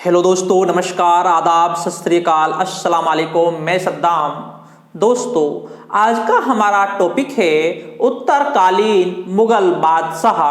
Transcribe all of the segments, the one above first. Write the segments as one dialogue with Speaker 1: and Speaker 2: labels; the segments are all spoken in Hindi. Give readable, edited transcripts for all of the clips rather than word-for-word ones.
Speaker 1: हेलो दोस्तों, नमस्कार, आदाब, सत श्री अकाल, अस्सलाम वालेकुम। मैं सद्दाम। दोस्तों, आज का हमारा टॉपिक है उत्तरकालीन मुगल बादशाह।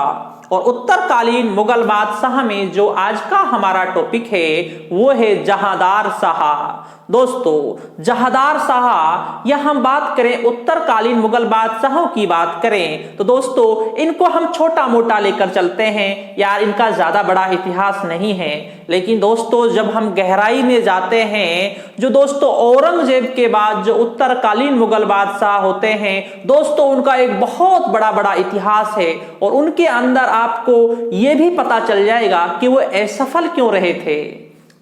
Speaker 1: और उत्तरकालीन मुगल बादशाह में जो आज का हमारा टॉपिक है वो है जहांदार शाह। दोस्तों, जहांदार शाह या हम बात करें उत्तरकालीन मुगल बादशाहों की बात करें तो दोस्तों इनको हम छोटा मोटा लेकर चलते हैं यार, इनका ज्यादा बड़ा इतिहास नहीं है। लेकिन दोस्तों जब हम गहराई में जाते हैं, जो दोस्तों औरंगजेब के बाद जो उत्तरकालीन मुगल बादशाह होते हैं दोस्तों, उनका एक बहुत बड़ा इतिहास है। और उनके अंदर आपको यह भी पता चल जाएगा कि वो असफल क्यों रहे थे।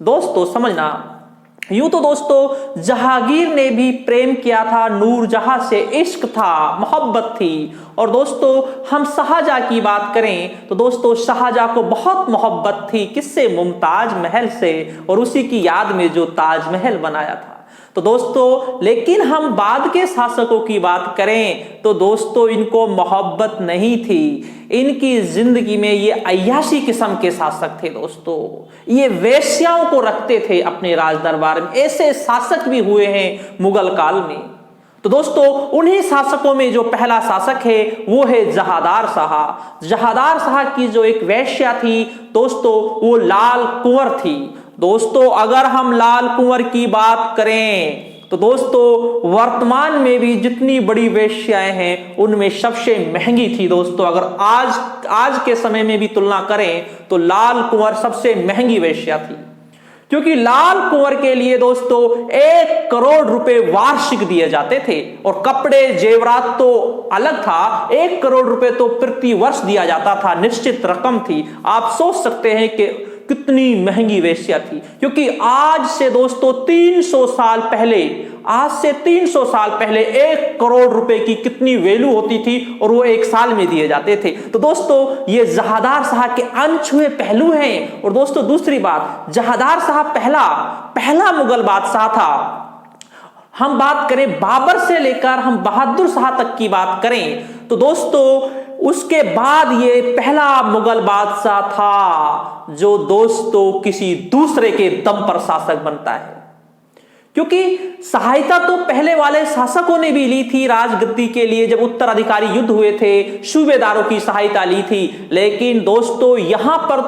Speaker 1: दोस्तों समझना, यूं तो दोस्तों जहांगीर ने भी प्रेम किया था, नूरजहां से इश्क था, मोहब्बत थी। और दोस्तों हम शाहजहां की बात करें तो दोस्तों शाहजहां को बहुत मोहब्बत थी, किससे? मुमताज महल से, और उसी की याद में जो ताजमहल बनाया था। तो दोस्तों लेकिन हम बाद के शासकों की बात करें तो दोस्तों इनको मोहब्बत नहीं थी। इनकी जिंदगी में ये अय्याशी किस्म के शासक थे। दोस्तों ये वेश्याओं को रखते थे अपने राज दरबार में। ऐसे शासक भी हुए हैं मुगल काल में। तो दोस्तों उन्हीं शासकों में जो पहला शासक है वो है जहांदार शाह। जहांदार शाह की जो एक वेश्या थी दोस्तों वो लाल कुंवर थी। दोस्तों अगर हम लाल कुंवर की बात करें तो दोस्तों वर्तमान में भी जितनी बड़ी वेश्याएं हैं उनमें सबसे महंगी थी। दोस्तों अगर आज के समय में भी तुलना करें तो लाल कुंवर सबसे महंगी वेश्या थी, क्योंकि लाल कुंवर के लिए दोस्तों 1 करोड़ रुपए वार्षिक दिए जाते थे। और कपड़े जेवरात तो अलग था, 1 करोड़ रुपए तो प्रति वर्ष दिया जाता था, निश्चित रकम थी। आप सोच सकते हैं कि कितनी महंगी वेश्या थी। क्योंकि आज से दोस्तों 300 साल पहले, आज से 300 साल पहले 1 करोड़ रुपए की कितनी वैल्यू होती थी और वो 1 साल में दिए जाते थे। तो दोस्तों ये जहांदार शाह के अनछुए पहलू हैं। और दोस्तों दूसरी बात, जहांदार शाह पहला मुगल बादशाह था। हम बात करें बाबर से लेकर हम बहादुर शाह तक की बात करें तो दोस्तों उसके बाद ये पहला मुगल बादशाह था जो दोस्तों किसी दूसरे के दम पर शासक बनता है। क्योंकि सहायता तो पहले वाले शासकों ने भी ली थी राजगद्दी के लिए, जब उत्तराधिकारी युद्ध हुए थे सूबेदारों की सहायता ली थी। लेकिन दोस्तों यहां पर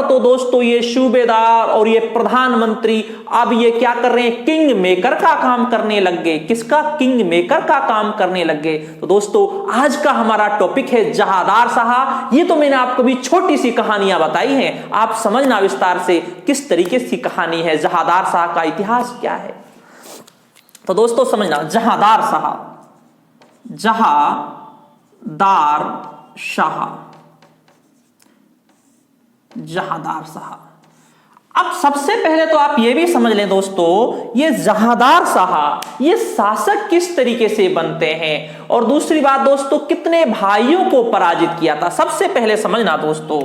Speaker 1: तो दोस्तों ये सूबेदार और ये प्रधानमंत्री अब ये क्या कर रहे हैं? किंग मेकर का काम करने लग गए। किसका? किंग मेकर का काम करने लग गए। तो दोस्तों आज का हमारा टॉपिक है जहांदार शाह। ये तो मैंने आपको भी छोटी सी कहानियां बताई हैं, आप समझना विस्तार से किस तरीके से कहानी है, जहांदार शाह का इतिहास क्या है। तो दोस्तों समझना, जहांदार शाह। अब सबसे पहले तो आप ये भी समझ लें दोस्तों, ये जहांदार शाह ये शासक किस तरीके से बनते हैं। और दूसरी बात दोस्तों, कितने भाइयों को पराजित किया था। सबसे पहले समझना दोस्तों,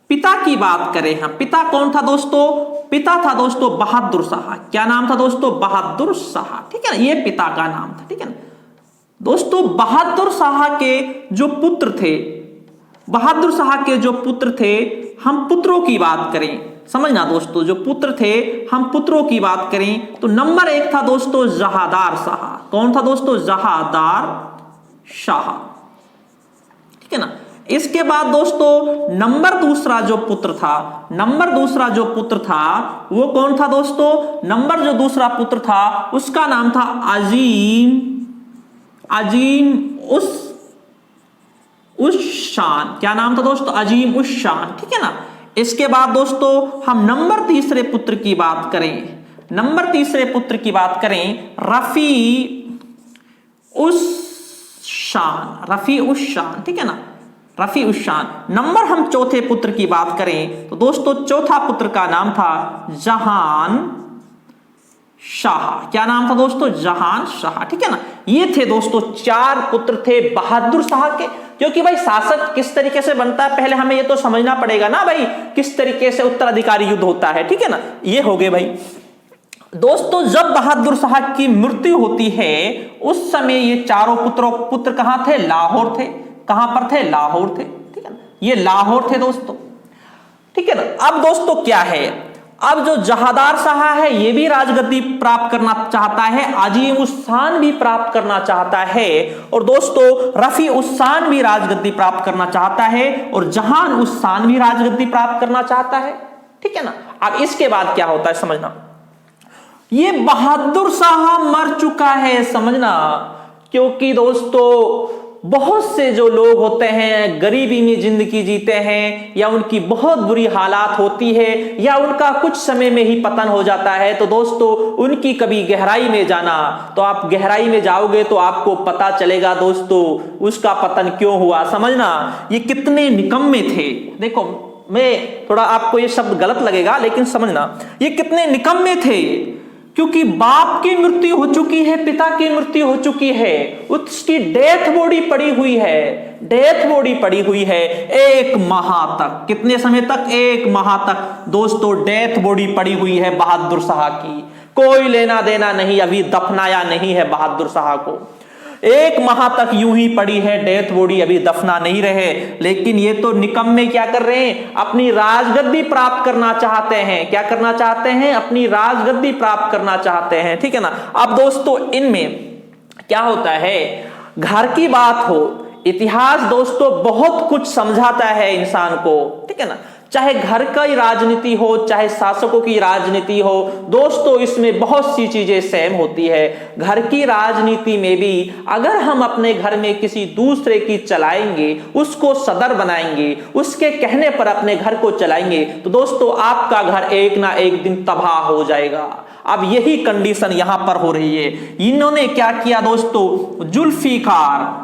Speaker 1: पिता की बात करें हम, पिता कौन था दोस्तों? पिता था दोस्तों बहादुर शाह। क्या नाम था दोस्तों? बहादुर शाह। ठीक है ना, ये पिता का नाम था। ठीक है ना दोस्तों, बहादुर शाह के जो पुत्र थे, हम पुत्रों की बात करें, समझना दोस्तों, जो पुत्र थे हम पुत्रों की बात करें तो नंबर 1 था दोस्तों जहांदार शाह। कौन था दोस्तों? जहांदार शाह। ठीक है ना। इसके बाद दोस्तों नंबर दूसरा जो पुत्र था वो कौन था दोस्तों? नंबर जो दूसरा पुत्र था उसका नाम था अजीम उस शान। क्या नाम था दोस्तों? अजीम उस शान। ठीक है ना। इसके बाद दोस्तों हम नंबर तीसरे पुत्र की बात करें, रफी उस शान। ठीक है ना, रफी उस शान। नंबर हम चौथे पुत्र की बात करें तो दोस्तों चौथा पुत्र का नाम था जहान शाह। क्या नाम था दोस्तों? जहान शाह। ठीक है ना। ये थे दोस्तों 4 पुत्र थे बहादुर शाह के। क्योंकि भाई शासक किस तरीके से बनता है पहले हमें ये तो समझना पड़ेगा ना भाई, किस तरीके से उत्तराधिकारी युद्ध होता है। ठीक है ना, ये हो गए भाई। दोस्तों जब बहादुर शाह की मृत्यु होती है उस समय ये चारों पुत्र कहां थे? लाहौर थे। कहां पर थे? लाहौर थे, ठीक है ना, ये लाहौर थे दोस्तों, ठीक है ना। अब दोस्तों क्या है, अब जो जहादार शाह है ये भी राजगद्दी प्राप्त करना चाहता है, अजीम उस शान भी प्राप्त करना चाहता है, और दोस्तों रफी उस शान भी राजगद्दी प्राप्त करना चाहता है, और जहान उस शान भी राजगद्दी प्राप्त करना चाहता है, ठीक है ना। अब इसके बाद क्या होता है समझना, ये बहादुर शाह मर चुका है, समझना, क्योंकि दोस्तों बहुत से जो लोग होते हैं गरीबी में जिंदगी जीते हैं, या उनकी बहुत बुरी हालात होती है, या उनका कुछ समय में ही पतन हो जाता है, तो दोस्तों उनकी कभी गहराई में जाना, तो आप गहराई में जाओगे तो आपको पता चलेगा दोस्तों उसका पतन क्यों हुआ, समझना। ये कितने निकम्मे थे, देखो मैं थोड़ा आपको ये शब्द गलत लगेगा लेकिन समझना, ये कितने निकम्मे थे, क्योंकि बाप की मृत्यु हो चुकी है, पिता की मृत्यु हो चुकी है, उसकी डेथ बॉडी पड़ी हुई है, डेथ बॉडी पड़ी हुई है 1 माह तक, कितने समय तक? 1 माह तक दोस्तों डेथ बॉडी पड़ी हुई है बहादुर शाह की, कोई लेना देना नहीं, अभी दफनाया नहीं है बहादुर शाह को, 1 माह तक यूं ही पड़ी है डेथ बॉडी, अभी दफना नहीं रहे। लेकिन ये तो निकम्मे क्या कर रहे हैं, अपनी राजगद्दी प्राप्त करना चाहते हैं, क्या करना चाहते हैं? अपनी राजगद्दी प्राप्त करना चाहते हैं, ठीक है ना। अब दोस्तों इनमें क्या होता है, घर की बात हो, इतिहास दोस्तों बहुत कुछ समझाता है इंसान को, ठीक है ना, चाहे घर का ही राजनीति हो, चाहे शासकों की राजनीति हो, दोस्तों इसमें बहुत सी चीजें सेम होती है। घर की राजनीति में भी अगर हम अपने घर में किसी दूसरे की चलाएंगे, उसको सदर बनाएंगे, उसके कहने पर अपने घर को चलाएंगे, तो दोस्तों आपका घर एक ना एक दिन तबाह हो जाएगा। अब यही कंडीशन यहां पर हो रही है। इन्होंने क्या किया दोस्तों, जुल्फिकार,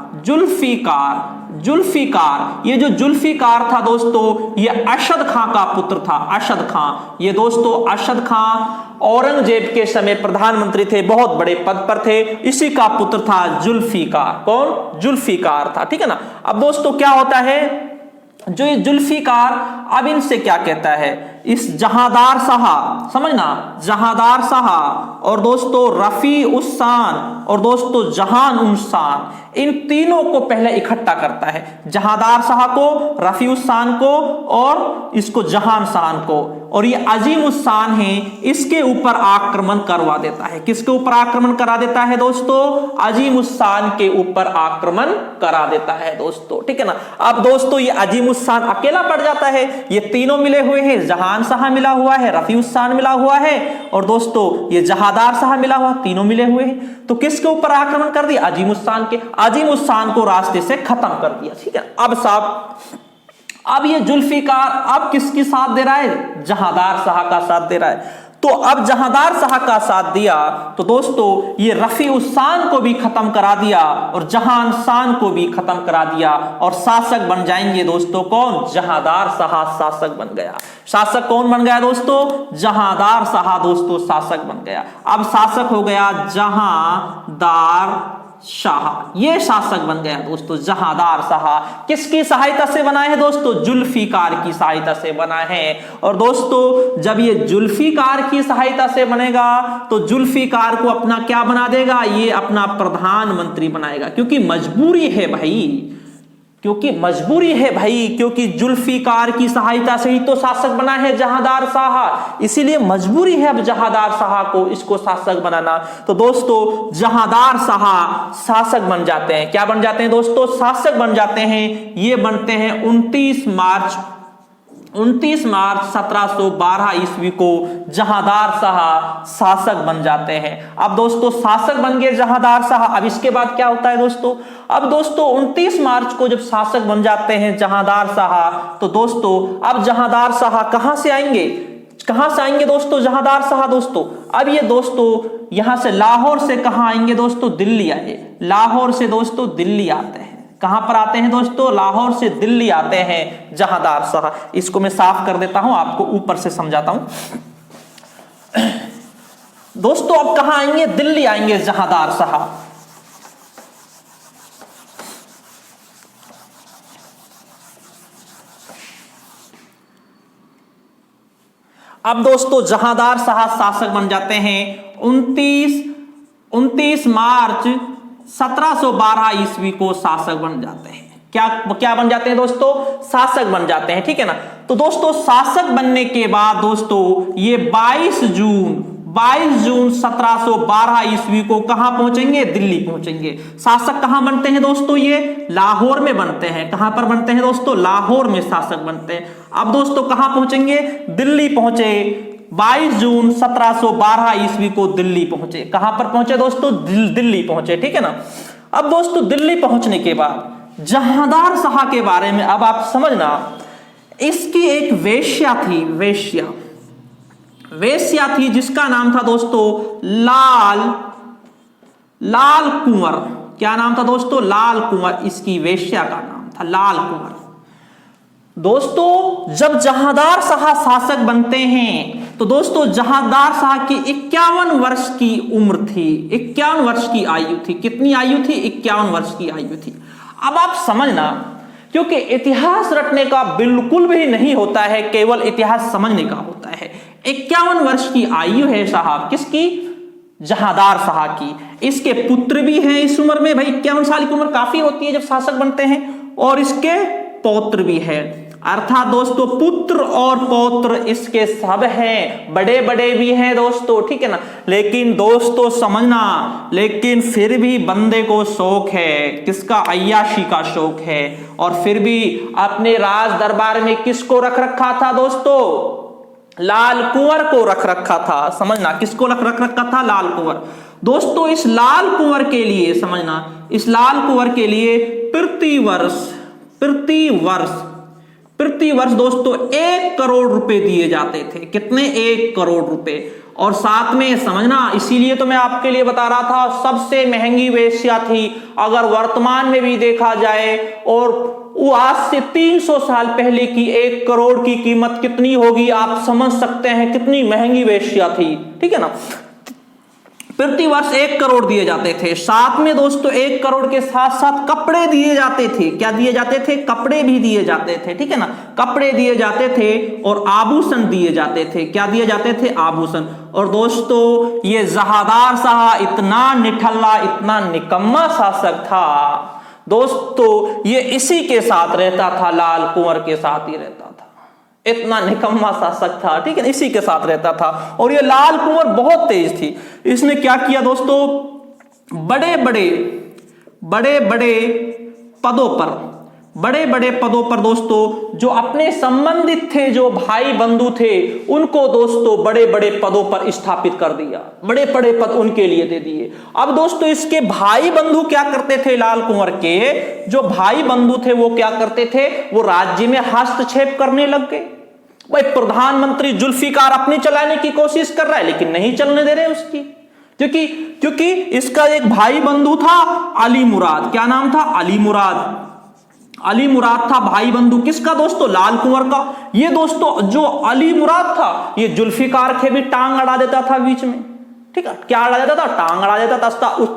Speaker 1: ये जो जुल्फिकार था दोस्तों, ये अरशद खां का पुत्र था, अरशद खां, ये दोस्तों अरशद खां औरंगजेब के समय प्रधानमंत्री थे, बहुत बड़े पद पर थे, इसी का पुत्र था जुल्फिकार। कौन? जुल्फिकार था, ठीक है ना। अब दोस्तों क्या होता है, जो ये जुल्फिकार अब इनसे क्या कहता है, इस जहादार शाह, समझना, जहादार शाह और दोस्तों रफी उस शान और दोस्तों जहान उस शान, इन तीनों को पहले इकट्ठा करता है, जहादार शाह को, रफी उस शान को और इसको जहान शान को, और ये अजीम उस शान है, इसके ऊपर आक्रमण करवा देता है। किसके ऊपर आक्रमण करा देता है दोस्तों? अजीम उस शान के ऊपर आक्रमण करा देता है दोस्तों, ठीक है ना। अब दोस्तों ये अजीम उस शान अकेला पड़ जाता है, ये तीनों मिले हुए हैं, जहान शाह मिला हुआ है, रफी उस शान मिला हुआ है, और दोस्तों ये जहादार शाह मिला हुआ, तीनों मिले हुए हैं, तो किसके ऊपर आक्रमण कर दिया? अजीम उस शान के, अजीम उस शान को रास्ते से खत्म कर दिया, ठीक है। अब साहब, अब ये जुल्फिकार अब किसकी साथ दे रहा है? जहादार शाह का साथ दे रहा है। तो अब जहादार शाह का साथ दिया तो दोस्तों ये रफी उस शान को भी खत्म करा दिया और जहान शान को भी खत्म करा दिया, और शासक बन जाएंगे दोस्तों कौन? जहादार शाह शासक बन गया। शासक कौन बन गया दोस्तों? जहादार शाह दोस्तों शासक बन गया। अब शासक हो गया जहादार शाह, ये शासक बन गया दोस्तों जहादार शाह। किसकी सहायता से बना है दोस्तों? जुल्फिकार की सहायता से बना है। और दोस्तों जब ये जुल्फिकार की सहायता से बनेगा तो जुल्फिकार को अपना क्या बना देगा? ये अपना प्रधानमंत्री बनाएगा, क्योंकि मजबूरी है भाई, क्योंकि जुल्फिकार की सहायता से ही तो शासक बना है जहादार शाह, इसीलिए मजबूरी है अब जहादार शाह को इसको शासक बनाना। तो दोस्तों जहादार शाह शासक बन जाते हैं। क्या बन जाते हैं दोस्तों? शासक बन जाते हैं। ये बनते हैं 29 मार्च 1712 ईस्वी को जहादार शाह शासक बन जाते हैं। अब दोस्तों शासक बन गए जहादार शाह। अब इसके बाद क्या होता है दोस्तों? अब दोस्तों 29 मार्च को जब शासक बन जाते हैं जहादार शाह, तो दोस्तों अब जहादार शाह कहां से आएंगे दोस्तों? जहादार शाह दोस्तों अब ये दोस्तों यहां से लाहौर से कहां आएंगे दोस्तों? दिल्ली आए। लाहौर से दोस्तों दिल्ली आते हैं। कहां पर आते हैं दोस्तों? लाहौर से दिल्ली आते हैं जहादार शाह। इसको मैं साफ कर देता हूं, आपको ऊपर से समझाता हूं। दोस्तों अब कहां आएंगे? दिल्ली आएंगे जहादार शाह। अब दोस्तों जहादार शाह शासक बन जाते हैं 29 मार्च 1712 ईस्वी को शासक बन जाते हैं। क्या क्या बन जाते हैं दोस्तों? शासक बन जाते हैं, ठीक है ना। तो दोस्तों शासक बनने के बाद दोस्तों ये 22 जून 1712 ईस्वी को कहां पहुंचेंगे? दिल्ली पहुंचेंगे। शासक कहां बनते हैं दोस्तों? ये लाहौर में बनते हैं। कहां पर बनते हैं दोस्तों? लाहौर में शासक बनते हैं। अब दोस्तों कहां पहुंचेंगे? दिल्ली पहुंचे। 22 जून 1712 ईस्वी को दिल्ली पहुंचे। कहां पर पहुंचे दोस्तों? दिल्ली पहुंचे, ठीक है ना। अब दोस्तों दिल्ली पहुंचने के बाद जहांदार शाह के बारे में अब आप समझना, इसकी एक वेश्या थी, वेश्या थी जिसका नाम था दोस्तों लाल कुंवर। क्या नाम था दोस्तों? लाल कुंवर। इसकी वेश्या का नाम था लाल कुंवर। दोस्तों जब जहांदार शाह शासक बनते हैं तो दोस्तों जहांदार शाह की 51 वर्ष की उम्र थी, 51 वर्ष की आयु थी। कितनी आयु थी? 51 वर्ष की आयु थी। अब आप समझना, क्योंकि इतिहास रटने का बिल्कुल भी नहीं होता है, केवल इतिहास समझने का होता है। 51 वर्ष की आयु है साहब, किसकी? जहांदार शाह की। इसके पुत्र भी हैं इस उम्र में, भाई 51 साल की उम्र काफी होती है जब शासक बनते हैं, और इसके पौत्र भी है। अर्थात दोस्तों पुत्र और पौत्र इसके सब हैं, बड़े बड़े भी हैं दोस्तों, ठीक है ना। लेकिन दोस्तों समझना, लेकिन फिर भी बंदे को शौक है, किसका? अय्याशी का शौक है। और फिर भी अपने राज दरबार में किसको रख रखा था दोस्तों? लाल कुंवर को रख रखा था। समझना, किसको रख रखा था? लाल कुंवर। दोस्तों इस लाल कुंवर के लिए समझना, इस लाल कुंवर के लिए प्रति वर्ष दोस्तों 1 करोड़ रुपए दिए जाते थे। कितने? 1 करोड़ रुपए। और साथ में समझना, इसीलिए तो मैं आपके लिए बता रहा था सबसे महंगी वेश्या थी अगर वर्तमान में भी देखा जाए, और वो आज से 300 साल पहले की 1 करोड़ की कीमत कितनी होगी आप समझ सकते हैं, कितनी महंगी वेश्या थी, ठीक है ना। प्रति वर्ष 1 करोड़ दिए जाते थे। साथ में दोस्तों 1 करोड़ के साथ साथ कपड़े दिए जाते थे। क्या दिए जाते थे? कपड़े भी दिए जाते थे, ठीक है ना। कपड़े दिए जाते थे और आभूषण दिए जाते थे। क्या दिए जाते थे? आभूषण। और दोस्तों ये जहांदार शाह इतना निठल्ला, इतना निकम्मा शासक था दोस्तों, ये इसी के साथ रहता था, लाल कुंवर के साथ ही रहता था। इतना निकम्मा शासक था, ठीक है, इसी के साथ रहता था। और ये लाल कुंवर बहुत तेज थी। इसने क्या किया दोस्तों? बड़े बड़े पदों पर दोस्तों जो अपने संबंधित थे, जो भाई बंधु थे, उनको दोस्तों बड़े बड़े पदों पर स्थापित कर दिया। बड़े बड़े पद उनके लिए दे दिए। अब दोस्तों इसके भाई बंधु क्या करते थे? लाल कुंवर के जो भाई बंधु थे वो क्या करते थे? वो राज्य में हस्तक्षेप करने लग गए। भाई प्रधानमंत्री जुल्फिकार अपनी चलाने की कोशिश कर रहा है लेकिन नहीं चलने दे रहे उसकी, क्योंकि इसका एक भाई बंधु था अली मुराद। क्या नाम था? अली मुराद था भाई बंधु किसका दोस्तों? लाल कुंवर का। ये दोस्तों जो अली मुराद था ये जुल्फिकार के भी टांग अड़ा देता था बीच में, ठीक है। क्या अड़ा देता था? टांग अड़ा देता था।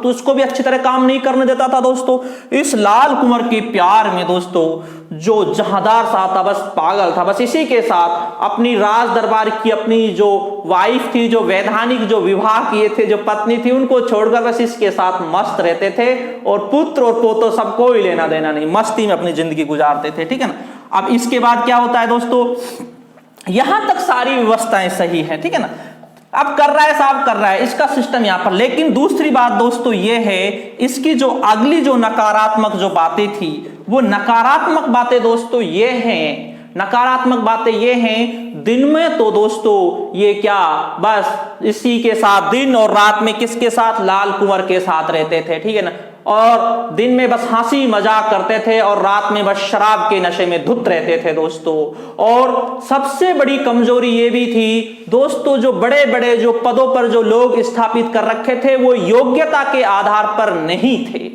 Speaker 1: उसको भी अच्छी तरह काम नहीं करने देता था दोस्तों। इस लाल कुंवर के प्यार में दोस्तों जो जहांदार शाह था बस पागल था, बस इसी के साथ अपनी राज दरबार की अपनी जो वाइफ थी, जो वैधानिक जो विवाह किए थे, जो पत्नी थी, उनको छोड़कर बस इसके साथ मस्त रहते थे। और पुत्र और पोतो सब कोई लेना देना नहीं, मस्ती में अपनी जिंदगी गुजारते थे, ठीक है ना। अब इसके बाद क्या होता है दोस्तों? यहां तक सारी व्यवस्थाएं सही है, ठीक है ना। अब कर रहा है साहब, कर रहा है इसका सिस्टम यहां पर। लेकिन दूसरी बात दोस्तों ये है, इसकी जो अगली जो नकारात्मक जो बातें थी, वो नकारात्मक बातें दोस्तों ये हैं, नकारात्मक बातें ये हैं, दिन में तो दोस्तों ये क्या बस इसी के साथ दिन और रात में किसके साथ? लाल कुंवर के साथ रहते थे, ठीक है ना। और दिन में बस हंसी मजाक करते थे और रात में बस शराब के नशे में धुत रहते थे दोस्तों। और सबसे बड़ी कमजोरी ये भी थी दोस्तों, जो बड़े बड़े जो पदों पर जो लोग स्थापित कर रखे थे वो योग्यता के आधार पर नहीं थे,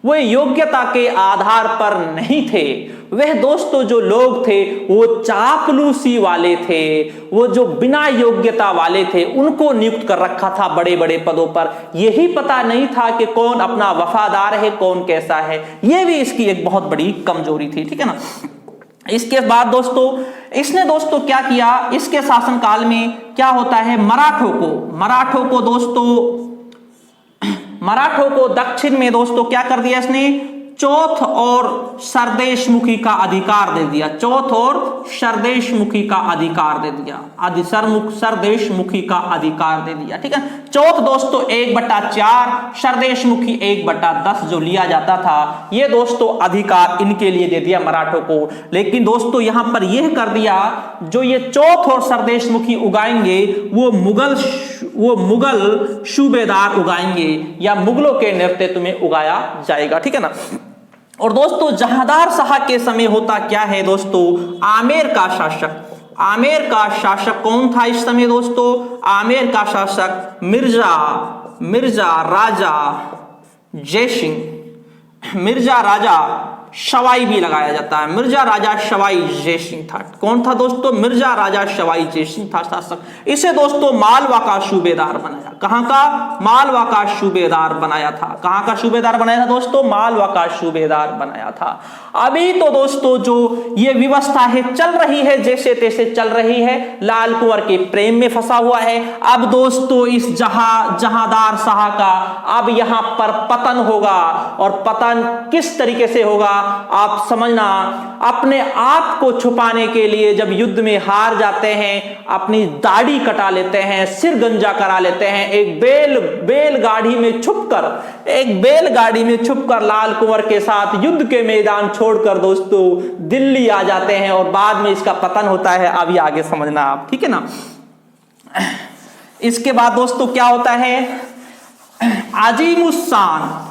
Speaker 1: वो योग्यता के आधार पर नहीं थे। वह दोस्तों जो लोग थे वो चापलूसी वाले थे, वो जो बिना योग्यता वाले थे उनको नियुक्त कर रखा था बड़े बड़े पदों पर। यही पता नहीं था कि कौन अपना वफादार है, कौन कैसा है। यह भी इसकी एक बहुत बड़ी कमजोरी थी, ठीक है ना। इसके बाद दोस्तों इसने दोस्तों क्या किया? इसके शासनकाल में क्या होता है? मराठों को दोस्तों मराठों को दक्षिण में दोस्तों क्या कर दिया इसने? चौथ और सरदेशमुखी का अधिकार दे दिया, चौथ और सरदेशमुखी का अधिकार दे दिया, सरदेशमुखी का अधिकार दे दिया। ठीक है, चौथ दोस्तों 1/4, सरदेशमुखी 1/10 जो लिया जाता था, ये दोस्तों अधिकार इनके लिए दे दिया मराठों को। लेकिन दोस्तों यहां पर यह कर दिया, जो ये चौथ और सरदेशमुखी उगाएंगे वो मुगल सूबेदार उगाएंगे या मुगलों के नेतृत्व में उगाया जाएगा। ठीक है ना। और दोस्तों जहांदार शाह के समय होता क्या है दोस्तों, आमेर का शासक, आमेर का शासक कौन था इस समय दोस्तों, आमेर का शासक मिर्जा राजा जयसिंह, मिर्जा राजा शवाई भी लगाया जाता है, मिर्जा राजा शवाई जयसिंह था। कौन था दोस्तों, मिर्जा राजा शवाई जयसिंह था शासक। इसे दोस्तों मालवा का सूबेदार बनाया, कहां का, मालवा का सूबेदार बनाया था। कहां का सूबेदार बनाया था दोस्तों, मालवा का सूबेदार बनाया था। अभी तो दोस्तों जो ये व्यवस्था है चल रही है, जैसे तैसे चल रही है, लाल कुंवर के प्रेम में फंसा हुआ है। अब दोस्तों इस जहांदार शाह का अब यहां पर पतन होगा, और पतन किस तरीके से होगा आप समझना। अपने आप को छुपाने के लिए जब युद्ध में हार जाते हैं, अपनी दाढ़ी कटा लेते हैं, सिर गंजा करा लेते हैं, एक बैलगाड़ी में छुपकर लाल कुंवर के साथ युद्ध के मैदान छोड़कर दोस्तों दिल्ली आ जाते हैं, और बाद में इसका पतन होता है। अभी आगे समझना आप, ठीक है ना। इसके बाद दोस्तों क्या होता है, अजीमुस्सान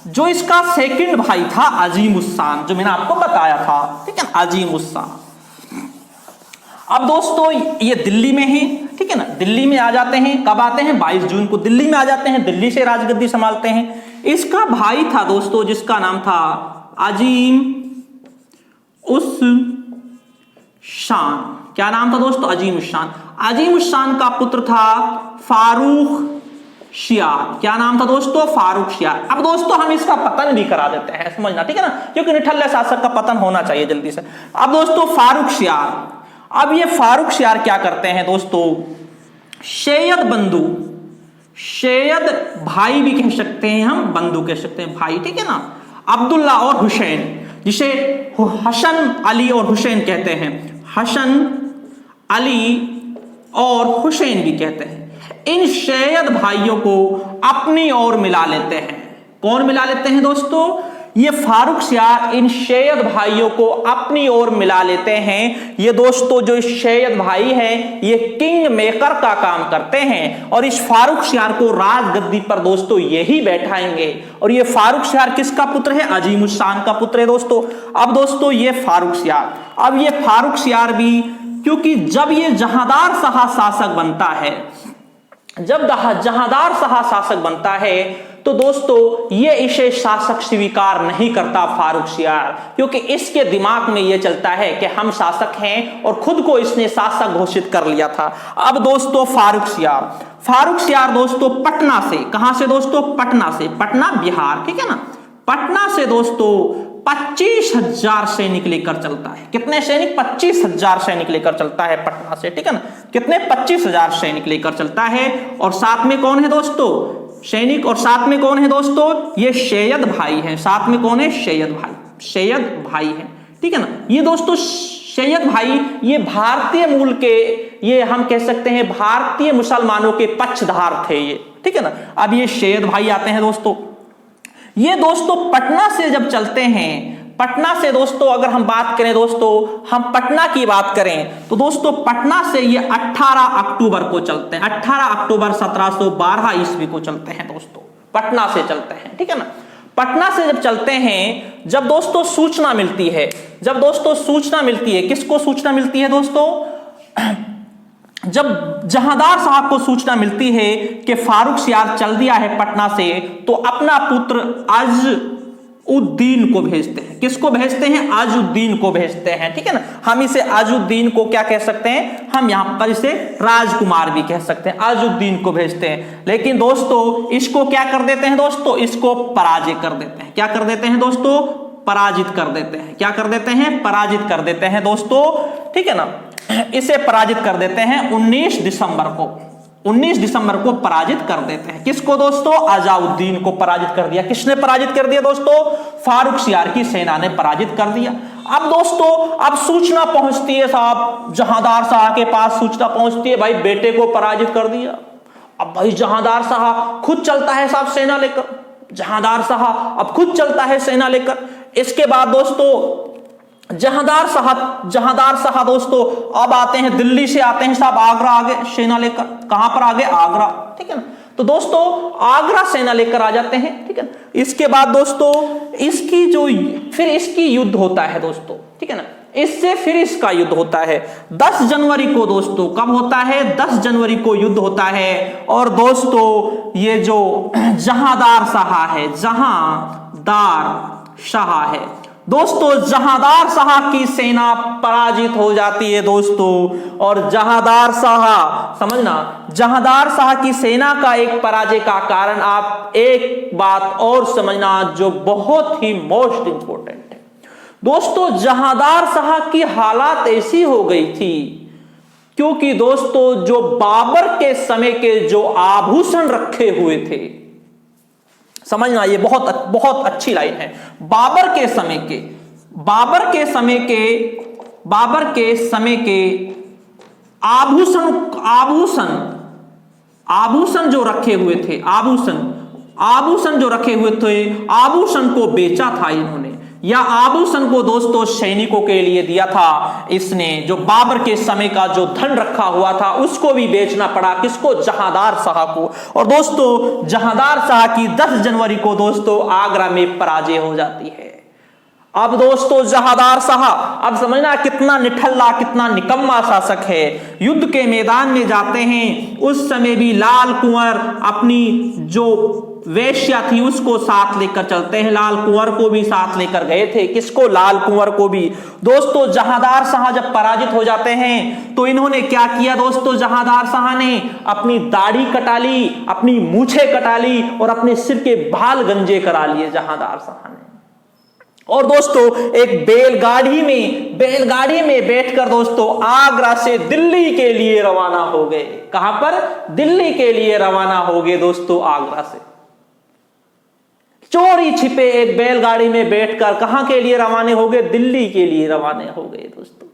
Speaker 1: जो इसका सेकंड भाई था, अजीमुस्सान जो मैंने आपको बताया था, ठीक है ना, अजीमुस्सान। अब दोस्तों ये दिल्ली में है, ठीक है ना, दिल्ली में आ जाते हैं। कब आते हैं, 22 जून को दिल्ली में आ जाते हैं, दिल्ली से राजगद्दी संभालते हैं। इसका भाई था दोस्तों जिसका नाम था अजीम उस शान। क्या नाम था दोस्तों, अजीम उस शान। अजीम उस शान का पुत्र था फारूक शियार। क्या नाम था दोस्तों, फारूक शियार। अब दोस्तों हम इसका पतन भी करा देते हैं, समझना, ठीक है ना, क्योंकि निठल्ले शासक का पतन होना चाहिए जल्दी से। अब दोस्तों फारूक शियार, अब ये फारूक शियार क्या करते हैं दोस्तों, सैयद बंधु, सैयद भाई भी कह सकते हैं हम, बंधु कह सकते हैं भाई, ठीक है ना, अब्दुल्ला और हुसैन, जिसे हसन अली और हुसैन कहते हैं, हसन अली और हुसैन भी कहते हैं। इन सैयद भाइयों को अपनी ओर मिला लेते हैं। कौन मिला लेते हैं दोस्तों, ये फारूक शियार इन सैयद भाइयों को अपनी ओर मिला लेते हैं। ये दोस्तों जो सैयद भाई हैं ये किंग मेकर का काम करते हैं, और इस फारूक शियार को राजगद्दी पर दोस्तों यही बैठाएंगे। और ये फारूक शियार किसका पुत्र है, अजीमुस्सान का पुत्र है दोस्तों। अब दोस्तों ये फारूक शियार, अब ये फारूक शियार भी, क्योंकि जब ये जहांदार शाह शासक बनता है, जब जहांदार शाह शासक बनता है, तो दोस्तों ये इसे शासक स्वीकार नहीं करता फारूक शियार, क्योंकि इसके दिमाग में ये चलता है कि हम शासक हैं, और खुद को इसने शासक घोषित कर लिया था। अब दोस्तों फारूक शियार दोस्तों पटना से, कहां से दोस्तों, पटना से, पटना बिहार, ठीक है ना, पटना से दोस्तों 25,000 सैनिक लेकर चलता है। कितने सैनिक, 25,000 सैनिक लेकर चलता है पटना से, ठीक है ना, कितने, 25,000 सैनिक लेकर चलता है। और साथ में कौन है दोस्तों, सैनिक, और साथ में कौन है दोस्तों, ये सैयद भाई हैं। साथ में कौन है, सैयद भाई हैं, ठीक है ना। ये दोस्तों सैयद भाई ये भारतीय मूल के, ये हम कह सकते हैं भारतीय मुसलमानों के पक्षधार थे ये, ठीक है ना। अब ये सैयद भाई आते हैं दोस्तों, ये दोस्तों पटना से जब चलते हैं, पटना से दोस्तों अगर हम बात करें दोस्तों, हम पटना की बात करें तो दोस्तों पटना से ये 18 अक्टूबर को चलते हैं, 18 अक्टूबर 1712 ईस्वी को चलते हैं दोस्तों, पटना से चलते हैं, ठीक है ना। पटना से जब चलते हैं, जब दोस्तों सूचना मिलती है, जब दोस्तों सूचना मिलती है, किसको सूचना मिलती है दोस्तों, जब जहांदार साहब को सूचना मिलती है कि फारूक शियार चल दिया है पटना से, तो अपना पुत्र अज़उद्दीन को भेजते हैं। किसको भेजते हैं, अज़उद्दीन को भेजते हैं, ठीक है ना। हम इसे अज़उद्दीन को क्या कह सकते हैं, हम यहां पर इसे राजकुमार भी कह सकते हैं, अज़उद्दीन को भेजते हैं। लेकिन दोस्तों इसको क्या कर देते हैं दोस्तों, इसको पराजय कर देते हैं। क्या कर देते हैं दोस्तों, पराजित कर देते हैं। क्या कर देते हैं, पराजित कर देते हैं दोस्तों, ठीक है ना। इसे पराजित कर देते हैं 19 दिसंबर को, 19 दिसंबर को पराजित कर देते हैं। किसको दोस्तों, अज़उद्दीन को पराजित कर दिया। किसने पराजित कर दिया दोस्तों, फारुखसियार की सेना ने पराजित कर दिया। अब दोस्तों अब सूचना पहुंचती है साहब, जहांदार शाह के पास सूचना पहुंचती है, भाई बेटे को पराजित कर दिया। अब भाई जहांदार शाह खुद चलता है साहब सेना लेकर, जहांदार शाह अब खुद चलता है सेना लेकर। इसके बाद दोस्तों जहांदार शाह दोस्तों अब आते हैं, दिल्ली से आते हैं साहब आगरा आगे सेना लेकर। कहां पर आगे? आगरा, ठीक है ना। तो दोस्तों आगरा सेना लेकर आ जाते हैं, ठीक है ना। इसके बाद दोस्तों इसकी युद्ध होता है दोस्तों, ठीक है ना। इससे फिर इसका युद्ध होता है 10 जनवरी को दोस्तों। कब होता है? 10 जनवरी को युद्ध होता है। और दोस्तों ये जो जहांदार शाह है दोस्तों, जहांदार शाह की सेना पराजित हो जाती है दोस्तों। और जहांदार शाह, समझना, जहांदार शाह की सेना का एक पराजय का कारण आप एक बात और समझना जो बहुत ही मोस्ट इंपॉर्टेंट है दोस्तों। जहांदार शाह की हालात ऐसी हो गई थी क्योंकि दोस्तों जो बाबर के समय के जो आभूषण रखे हुए थे, समझना, ये बहुत अच्छी लाइन है। बाबर के समय के आभूषण जो रखे हुए थे, आभूषण को बेचा था इन्होंने, या आभूषण को दोस्तों सैनिकों के लिए दिया था इसने। जो बाबर के समय का जो धन रखा हुआ था उसको भी बेचना पड़ा, किसको? जहांदार शाह को। और दोस्तों जहांदार शाह की 10 जनवरी को दोस्तों आगरा में पराजय हो जाती है। अब दोस्तों जहांदार शाह, अब समझना कितना निठल्ला, कितना निकम्मा शासक है। युद्ध के मैदान में जाते हैं, उस समय भी लाल कुंवर अपनी जो वेश्या थी उसको साथ लेकर चलते हैं। लाल कुंवर को भी साथ लेकर गए थे, किसको? लाल कुंवर को भी। दोस्तों जहांदार शाह जब पराजित हो जाते हैं तो इन्होंने क्या किया दोस्तों? जहांदार शाह ने अपनी दाढ़ी कटा ली, अपनी मूछें कटा ली और अपने सिर के बाल गंजे करा लिए जहांदार शाह ने। और दोस्तों एक बैलगाड़ी में बैठकर दोस्तों आगरा से दिल्ली के लिए रवाना हो गए। कहां पर? दिल्ली के लिए रवाना हो गए दोस्तों आगरा से। चोरी छिपे एक बैलगाड़ी में बैठकर कहां के लिए रवाना हो गए? दिल्ली के लिए रवाना हो गए दोस्तों।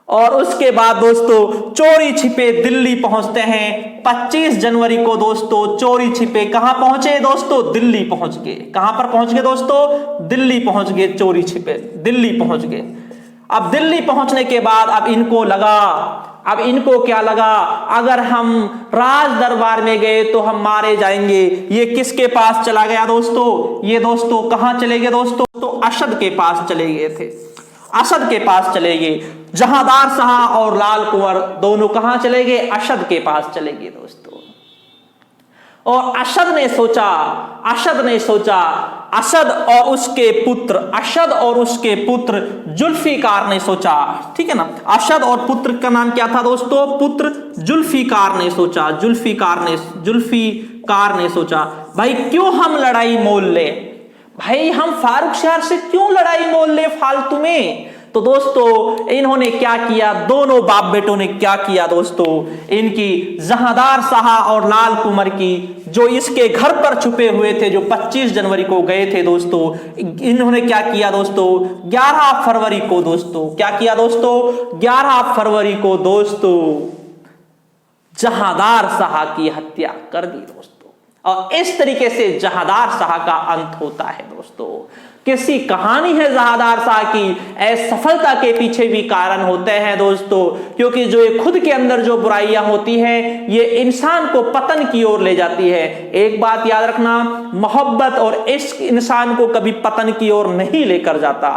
Speaker 1: और उसके बाद दोस्तों चोरी छिपे दिल्ली पहुंचते हैं 25 जनवरी को दोस्तों। चोरी छिपे कहां पहुंचे दोस्तों? दिल्ली पहुंच गए। कहां पर पहुंच गए दोस्तों? दिल्ली पहुंच गए। चोरी छिपे दिल्ली पहुंच गए। अब दिल्ली पहुंचने के बाद अब इनको क्या लगा, अगर हम राज दरबार में गए तो हम मारे जाएंगे। ये किसके पास चला गया दोस्तों? ये दोस्तों कहां चले गए दोस्तों? तो अशद के पास चले गए थे। अशद के पास चले गए। जहांदार शाह और लाल कुंवर दोनों कहां चले गए? अशद के पास चले गए दोस्तों। और अशद और उसके पुत्र जुल्फिकार ने सोचा, ठीक है ना। अशद और पुत्र का नाम क्या था दोस्तों? पुत्र जुल्फिकार ने सोचा भाई क्यों हम लड़ाई मोल ले, भाई हम फारुखसियार से क्यों लड़ाई मोल ले फालतू में। तो दोस्तों इन्होंने क्या किया, दोनों बाप बेटों ने क्या किया दोस्तों, इनकी जहांदार शाह और लाल कुंवर की जो इसके घर पर छुपे हुए थे, जो 25 जनवरी को गए थे दोस्तों, इन्होंने क्या किया दोस्तों 11 फरवरी को दोस्तों, क्या किया दोस्तों 11 फरवरी को दोस्तों जहांदार शाह की हत्या कर दी दोस्तों। और इस तरीके से जहांदार शाह का अंत होता है दोस्तों। किसी कहानी है जहांदार शाह की, असफलता के पीछे भी कारण होते हैं दोस्तों, क्योंकि जो ये खुद के अंदर जो बुराइयां होती हैं ये इंसान को पतन की ओर ले जाती है। एक बात याद रखना, मोहब्बत और इश्क इंसान को कभी पतन की ओर नहीं लेकर जाता।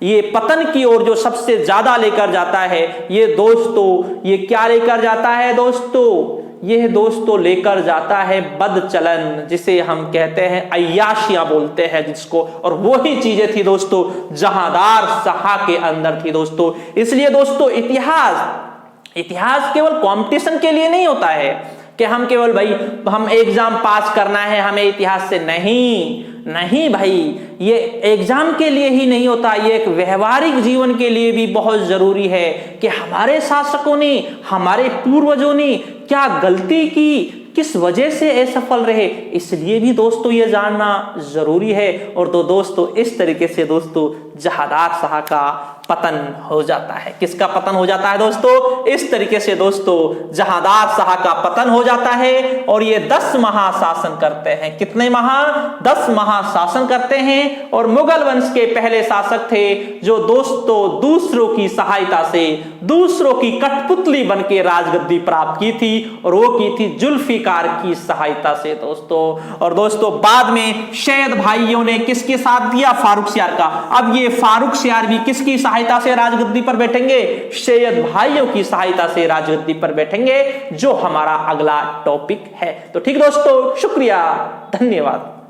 Speaker 1: ये पतन की ओर जो सबसे ज्यादा लेकर जाता है ये दोस्तों, ये क्या लेकर जाता है दोस्तों, यह दोस्तों लेकर जाता है बदचलन, जिसे हम कहते हैं अय्याशियां बोलते हैं जिसको। और वही चीजें थी दोस्तों जहांदार शाह के अंदर थी दोस्तों। इसलिए दोस्तों इतिहास केवल कंपटीशन के लिए नहीं होता है कि हम केवल भाई हम एग्जाम पास करना है हमें इतिहास से, नहीं भाई, ये एग्जाम के लिए ही नहीं होता, ये एक व्यवहारिक जीवन के लिए भी बहुत जरूरी है कि हमारे शासकों ने, हमारे पूर्वजों ने क्या गलती की, किस वजह से असफल रहे, इसलिए भी दोस्तों ये जानना जरूरी है। और तो दोस्तों इस तरीके से दोस्तों जहांदार शाह का पतन हो जाता है। किसका पतन हो जाता है दोस्तों? इस तरीके से दोस्तों जहांदार शाह का पतन हो जाता है और ये 10 माह शासन करते हैं। कितने माह? 10 माह शासन करते हैं। और मुगल वंश के पहले शासक थे जो दोस्तों दूसरों की सहायता से, दूसरों की कठपुतली बनके राजगद्दी प्राप्त की थी और वो की थी जुल्फिकार की सहायता से दोस्तों। और दोस्तों बाद में सैयद भाइयों ने किसके साथ दिया? फारुखसियार का। अब ये फारुखसियार भी किसकी सहायता से राजगद्दी पर बैठेंगे? सैयद भाइयों की सहायता से राजगद्दी पर बैठेंगे, जो हमारा अगला टॉपिक है। तो ठीक दोस्तों, शुक्रिया, धन्यवाद।